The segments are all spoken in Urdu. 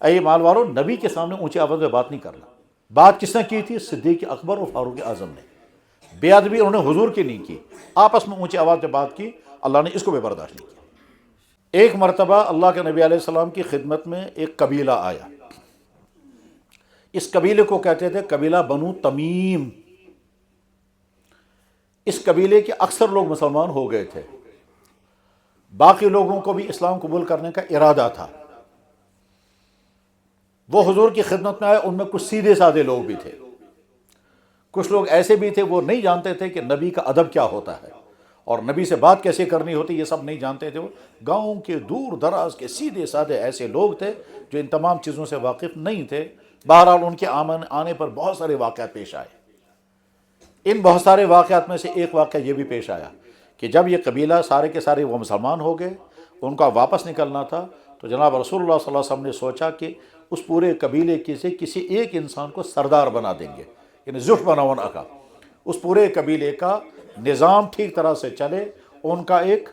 اے ایمان والو، نبی کے سامنے اونچی آواز میں بات نہیں کرنا۔ بات کس نے کی تھی؟ صدیق اکبر اور فاروق اعظم نے۔ بے ادبی انہوں نے حضور کی نہیں کی، آپس میں اونچی آواز میں بات کی، اللہ نے اس کو بھی برداشت نہیں کیا۔ ایک مرتبہ اللہ کے نبی علیہ السلام کی خدمت میں ایک قبیلہ آیا، اس قبیلے کو کہتے تھے قبیلہ بنو تمیم۔ اس قبیلے کے اکثر لوگ مسلمان ہو گئے تھے، باقی لوگوں کو بھی اسلام قبول کرنے کا ارادہ تھا۔ وہ حضور کی خدمت میں آئے، ان میں کچھ سیدھے سادے لوگ بھی تھے، کچھ لوگ ایسے بھی تھے وہ نہیں جانتے تھے کہ نبی کا ادب کیا ہوتا ہے اور نبی سے بات کیسے کرنی ہوتی، یہ سب نہیں جانتے تھے۔ وہ گاؤں کے دور دراز کے سیدھے سادے ایسے لوگ تھے جو ان تمام چیزوں سے واقف نہیں تھے۔ بہرحال ان کے آنے پر بہت سارے واقعات پیش آئے۔ ان بہت سارے واقعات میں سے ایک واقعہ یہ بھی پیش آیا کہ جب یہ قبیلہ سارے کے سارے وہ مسلمان ہو گئے، ان کا واپس نکلنا تھا، تو جناب رسول اللہ صلی اللہ علیہ وسلم نے سوچا کہ اس پورے قبیلے سے کسی ایک انسان کو سردار بنا دیں گے، یعنی زف بناون اکا، اس پورے قبیلے کا نظام ٹھیک طرح سے چلے، ان کا ایک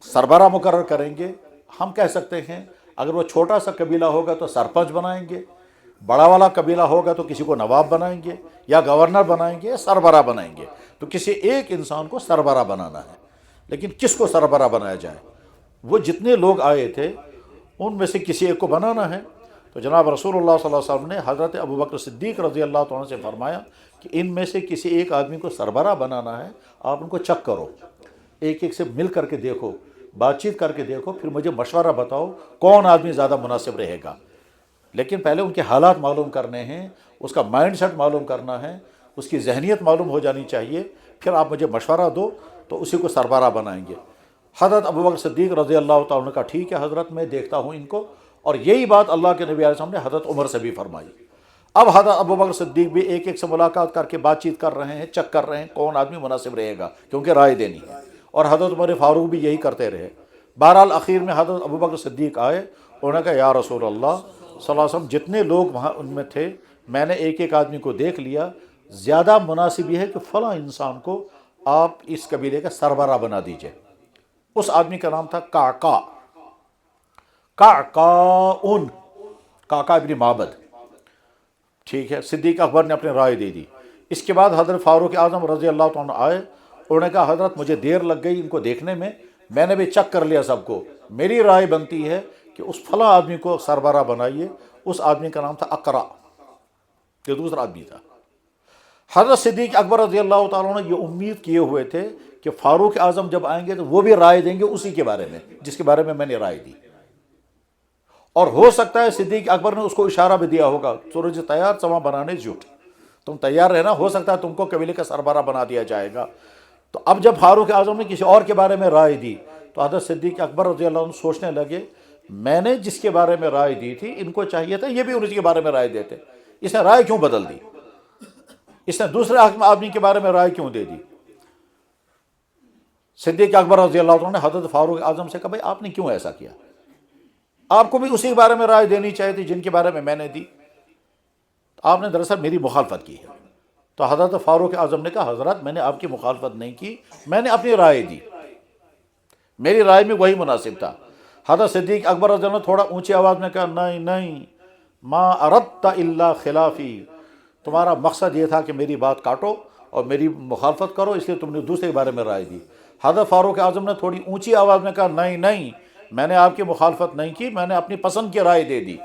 سربراہ مقرر کریں گے۔ ہم کہہ سکتے ہیں اگر وہ چھوٹا سا قبیلہ ہوگا تو سرپنچ بنائیں گے، بڑا والا قبیلہ ہوگا تو کسی کو نواب بنائیں گے یا گورنر بنائیں گے یا سربراہ بنائیں گے، تو کسی ایک انسان کو سربراہ بنانا ہے۔ لیکن کس کو سربراہ بنایا جائے؟ وہ جتنے لوگ آئے تھے ان میں سے کسی ایک کو بنانا ہے۔ تو جناب رسول اللہ صلی اللہ علیہ وسلم نے حضرت ابوبکر صدیق رضی اللہ عنہ سے فرمایا کہ ان میں سے کسی ایک آدمی کو سربراہ بنانا ہے، آپ ان کو چیک کرو، ایک ایک سے مل کر کے دیکھو، بات چیت کر کے دیکھو، پھر مجھے مشورہ بتاؤ کون آدمی زیادہ مناسب رہے گا۔ لیکن پہلے ان کے حالات معلوم کرنے ہیں، اس کا مائنڈ سیٹ معلوم کرنا ہے، اس کی ذہنیت معلوم ہو جانی چاہیے، پھر آپ مجھے مشورہ دو تو اسی کو سربراہ بنائیں گے۔ حضرت ابوبکر صدیق رضی اللہ تعالیٰ عنہ کا ٹھیک ہے حضرت، میں دیکھتا ہوں ان کو، اور یہی بات اللہ کے نبی علیہ السلام نے حضرت عمر سے بھی فرمائی۔ اب حضرت ابوبکر صدیق بھی ایک ایک سے ملاقات کر کے بات چیت کر رہے ہیں، چیک کر رہے ہیں کون آدمی مناسب رہے گا، کیونکہ رائے دینی ہے، اور حضرت عمر فاروق بھی یہی کرتے رہے۔ بہرحال آخر میں حضرت ابوبکر صدیق آئے، انہوں نے کہا یا رسول اللہ صلی اللہ علیہ وسلم، جتنے لوگ وہاں ان میں تھے میں نے ایک ایک آدمی کو دیکھ لیا، زیادہ مناسب یہ ہے کہ فلاں انسان کو آپ اس قبیلے کا سربراہ بنا دیجئے۔ اس آدمی کا نام تھا قعقاع، قعقاع ابن معبد، ٹھیک ہے۔ صدیق اکبر نے اپنی رائے دے دی۔ اس کے بعد حضرت فاروق اعظم رضی اللہ عنہ آئے، انہوں نے کہا حضرت مجھے دیر لگ گئی ان کو دیکھنے میں نے بھی چیک کر لیا سب کو، میری رائے بنتی ہے کہ اس فلاں آدمی کو سربراہ بنائیے۔ اس آدمی کا نام تھا اقرع، یہ دوسرا آدمی تھا۔ حضرت صدیق اکبر رضی اللہ تعالیٰ عنہ یہ امید کیے ہوئے تھے کہ فاروق اعظم جب آئیں گے تو وہ بھی رائے دیں گے اسی کے بارے میں جس کے بارے میں نے رائے دی، اور ہو سکتا ہے صدیق اکبر نے اس کو اشارہ بھی دیا ہوگا، سورج تیار سما بنانے جھوٹ، تم تیار رہنا، ہو سکتا ہے تم کو قبیلے کا سربراہ بنا دیا جائے گا۔ تو اب جب فاروق اعظم نے کسی اور کے بارے میں رائے دی تو حضرت صدیق اکبر رضی اللہ عنہ سوچنے لگے میں نے جس کے بارے میں رائے دی تھی ان کو چاہیے تھا یہ بھی اسی کے بارے میں رائے دیتے، اس نے رائے کیوں بدل دی، اس نے دوسرے آدمی کے بارے میں رائے کیوں دے دی۔ صدیق اکبر رضی اللہ عنہ نے حضرت فاروق اعظم سے کہا بھائی آپ نے کیوں ایسا کیا، آپ کو بھی اسی کے بارے میں رائے دینی چاہیے تھی جن کے بارے میں نے دی، آپ نے دراصل میری مخالفت کی ہے۔ تو حضرت فاروق اعظم نے کہا حضرت میں نے آپ کی مخالفت نہیں کی، میں نے اپنی رائے دی، میری رائے میں وہی مناسب تھا۔ حضرت صدیق اکبر رضی اللہ عنہ تھوڑا اونچی آواز میں کہا نہیں ما اردت الا خلافی، تمہارا مقصد یہ تھا کہ میری بات کاٹو اور میری مخالفت کرو، اس لیے تم نے دوسرے کے بارے میں رائے دی۔ حضرت فاروق اعظم نے تھوڑی اونچی آواز میں کہا نہیں میں نے آپ کی مخالفت نہیں کی، میں نے اپنی پسند کی رائے دے دی۔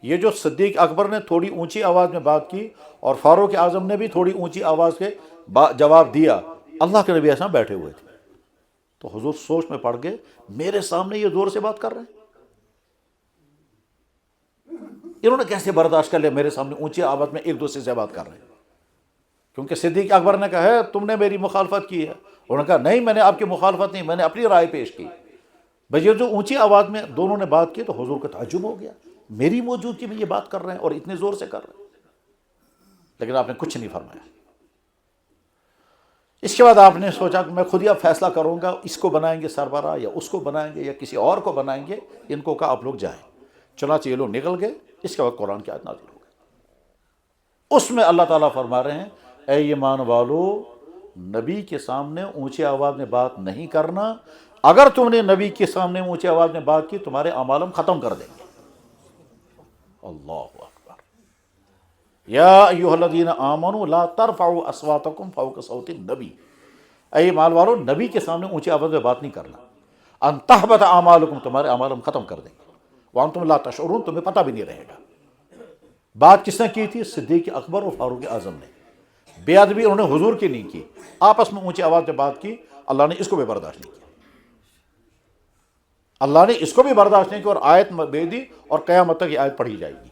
یہ جو صدیق اکبر نے تھوڑی اونچی آواز میں بات کی اور فاروق اعظم نے بھی تھوڑی اونچی آواز کے جواب دیا، اللہ کے نبی ایسا بیٹھے ہوئے تھے، تو حضور سوچ میں پڑ گئے میرے سامنے یہ زور سے بات کر رہے ہیں، انہوں نے کیسے برداشت کر لیا میرے سامنے اونچی آواز میں ایک دوسرے سے بات کر رہے ہیں، کیونکہ صدیق اکبر نے کہا ہے تم نے میری مخالفت کی ہے، انہوں نے کہا نہیں میں نے آپ کی مخالفت نہیں، میں نے اپنی رائے پیش کی۔ بھئی یہ جو اونچی آواز میں دونوں نے بات کی تو حضور کو تعجب ہو گیا، میری موجودگی میں یہ بات کر رہے ہیں اور اتنے زور سے کر رہے ہیں، لیکن آپ نے کچھ نہیں فرمایا۔ اس کے بعد آپ نے سوچا کہ میں خود ہی اب فیصلہ کروں گا، اس کو بنائیں گے سربراہ یا اس کو بنائیں گے یا کسی اور کو بنائیں گے، ان کو کہا آپ لوگ جائیں۔ چنانچہ یہ لوگ نکل گئے۔ اس کے بعد قرآن کی آیت نازل ہو گئی، اس میں اللہ تعالیٰ فرما رہے ہیں اے ایمان والو نبی کے سامنے اونچی آواز میں بات نہیں کرنا، اگر تم نے نبی کے سامنے اونچی آواز میں بات کی تمہارے اعمال ہم ختم کر دیں گے۔ اللہ اکبر۔ یا ایھا الذین آمنوا لا ترفعوا اصواتکم فوق صوت النبی، اے ایمان والو نبی کے سامنے اونچی آواز میں بات نہیں کرنا، ان تحبط اعمالکم، تمہارے اعمال ہم ختم کر دیں گے، وانتم لا تشعرون، تمہیں پتہ بھی نہیں رہے گا۔ بات کس نے کی تھی؟ صدیق اکبر اور فاروق اعظم نے۔ بے ادبی انہوں نے حضور کی نہیں کی، آپس میں اونچی آواز میں بات کی، اللہ نے اس کو بھی برداشت نہیں کیا، اللہ نے اس کو بھی برداشت نہیں کیا، اور آیت بھیج دی اور قیامت تک یہ آیت پڑھی جائے گی۔